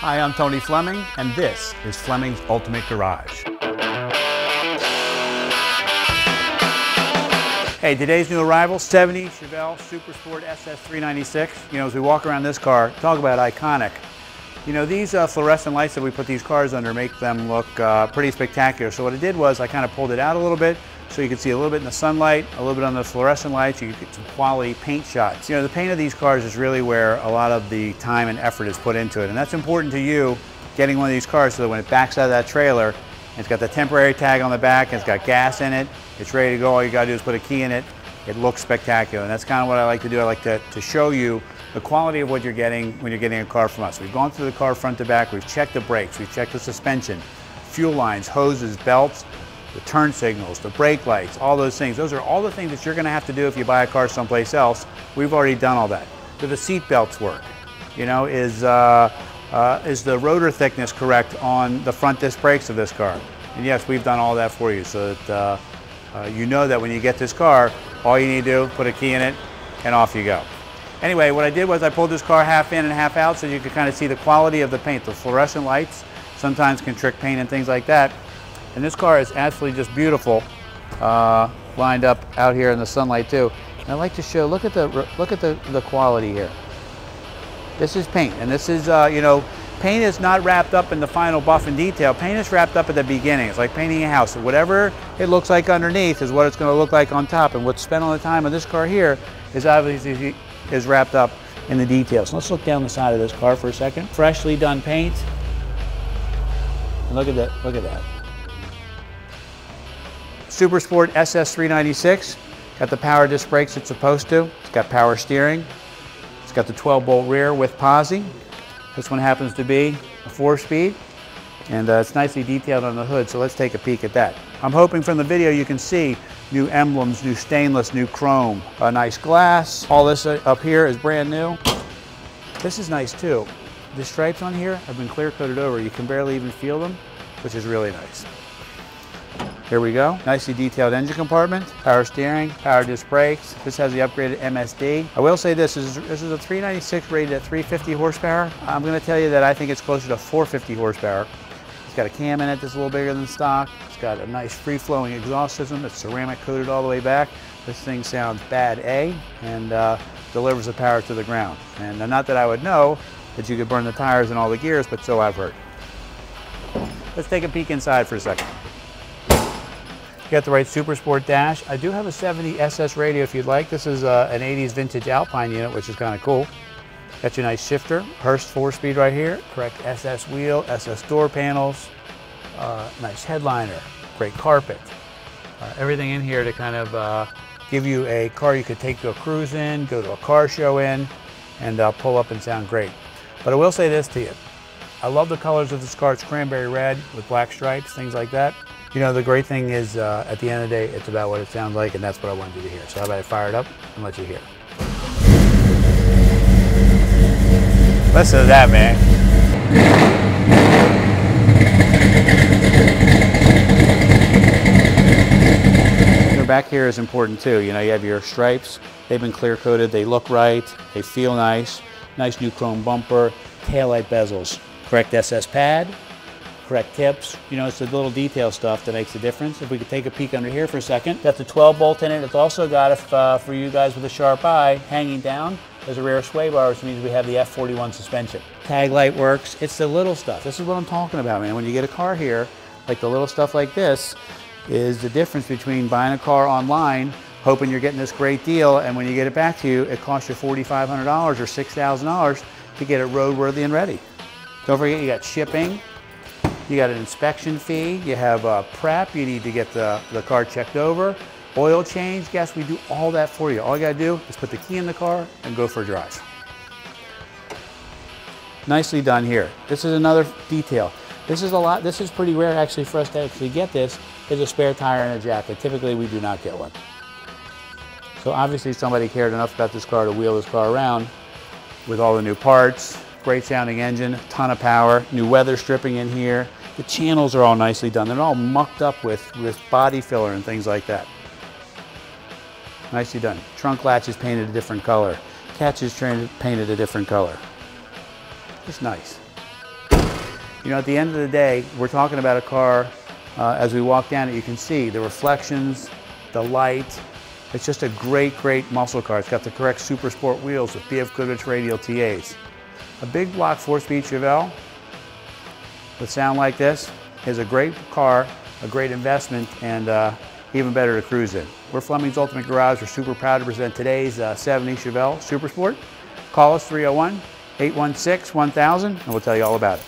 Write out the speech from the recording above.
Hi, I'm Tony Fleming, and this is Fleming's Ultimate Garage. Hey, today's new arrival, 70 Chevelle Super Sport SS 396. You know, as we walk around this car, talk about iconic. You know, these fluorescent lights that we put these cars under make them look pretty spectacular. So what I did was I kind of pulled it out a little bit so you can see a little bit in the sunlight, a little bit on the fluorescent lights. You can get some quality paint shots. You know, the paint of these cars is really where a lot of the time and effort is put into it. And that's important to you, getting one of these cars so that when it backs out of that trailer, it's got the temporary tag on the back, it's got gas in it, it's ready to go. All you gotta do is put a key in it. It looks spectacular. And that's kind of what I like to do. I like to show you the quality of what you're getting when you're getting a car from us. We've gone through the car front to back, we've checked the brakes, we've checked the suspension, fuel lines, hoses, belts, the turn signals, the brake lights, all those things. Those are all the things that you're gonna have to do if you buy a car someplace else. We've already done all that. Do the seat belts work? You know, is the rotor thickness correct on the front disc brakes of this car? And yes, we've done all that for you so that you know that when you get this car, all you need to do, put a key in it, and off you go. Anyway, what I did was I pulled this car half in and half out so you could kind of see the quality of the paint. The fluorescent lights sometimes can trick paint and things like that. And this car is absolutely just beautiful, lined up out here in the sunlight too. And I like to show, look at the quality here. This is paint, and this is, you know, paint is not wrapped up in the final buff and detail. Paint is wrapped up at the beginning. It's like painting a house. Whatever it looks like underneath is what it's going to look like on top. And what's spent on the time of this car here is obviously wrapped up in the details. So let's look down the side of this car for a second. Freshly done paint. And look at that. Look at that. Super Sport SS 396. Got the power disc brakes it's supposed to. It's got power steering. It's got the 12-bolt rear with posi. This one happens to be a 4-speed, and it's nicely detailed on the hood, so let's take a peek at that. I'm hoping from the video you can see new emblems, new stainless, new chrome, a nice glass. All this up here is brand new. This is nice too. The stripes on here have been clear coated over. You can barely even feel them, which is really nice. Here we go. Nicely detailed engine compartment, power steering, power disc brakes. This has the upgraded MSD. I will say this is a 396 rated at 350 horsepower. I'm going to tell you that I think it's closer to 450 horsepower. It's got a cam in it that's a little bigger than stock. It's got a nice free-flowing exhaust system. It's ceramic coated all the way back. This thing sounds bad A and delivers the power to the ground. And not that I would know that you could burn the tires and all the gears, but so I've heard. Let's take a peek inside for a second. You got the right Super Sport dash. I do have a 70 SS radio if you'd like. This is an 80s vintage Alpine unit, which is kind of cool. Got your nice shifter, Hurst 4-speed right here, correct SS wheel, SS door panels, nice headliner, great carpet. Everything in here to kind of give you a car you could take to a cruise in, go to a car show in, and pull up and sound great. But I will say this to you. I love the colors of this car. It's cranberry red with black stripes, things like that. You know, the great thing is, at the end of the day, it's about what it sounds like, and that's what I wanted you to hear. So how about I fire it up and let you hear? Listen to that, man. You know, back here is important too. You know, you have your stripes. They've been clear coated. They look right. They feel nice. Nice new chrome bumper. Taillight bezels. Correct SS pad. Correct tips. You know, it's the little detail stuff that makes the difference. If we could take a peek under here for a second. Got the 12-bolt in it. It's also got, for you guys with a sharp eye, hanging down, there's a rear sway bar, which means we have the F41 suspension. Tag light works. It's the little stuff. This is what I'm talking about, man. When you get a car here, like the little stuff like this, is the difference between buying a car online, hoping you're getting this great deal, and when you get it back to you, it costs you $4,500 or $6,000 to get it roadworthy and ready. Don't forget, you got shipping. You got an inspection fee, you have prep, you need to get the car checked over, oil change. Guess we do all that for you. All you gotta do is put the key in the car and go for a drive. Nicely done here. This is another detail. This is pretty rare actually for us to actually get this, is a spare tire and a jacket. Typically we do not get one. So obviously somebody cared enough about this car to wheel this car around with all the new parts. Great sounding engine, ton of power, new weather stripping in here. The channels are all nicely done. They're all mucked up with body filler and things like that. Nicely done. Trunk latch is painted a different color. Catch is painted a different color. It's nice. You know, at the end of the day, we're talking about a car, as we walk down it, you can see the reflections, the light. It's just a great, great muscle car. It's got the correct super sport wheels with BF Goodrich radial TAs. A big block 4-speed Chevelle with sound like this is a great car, a great investment, and even better to cruise in. We're Fleming's Ultimate Garage. We're super proud to present today's 70 Chevelle Super Sport. Call us 301-816-1000 and we'll tell you all about it.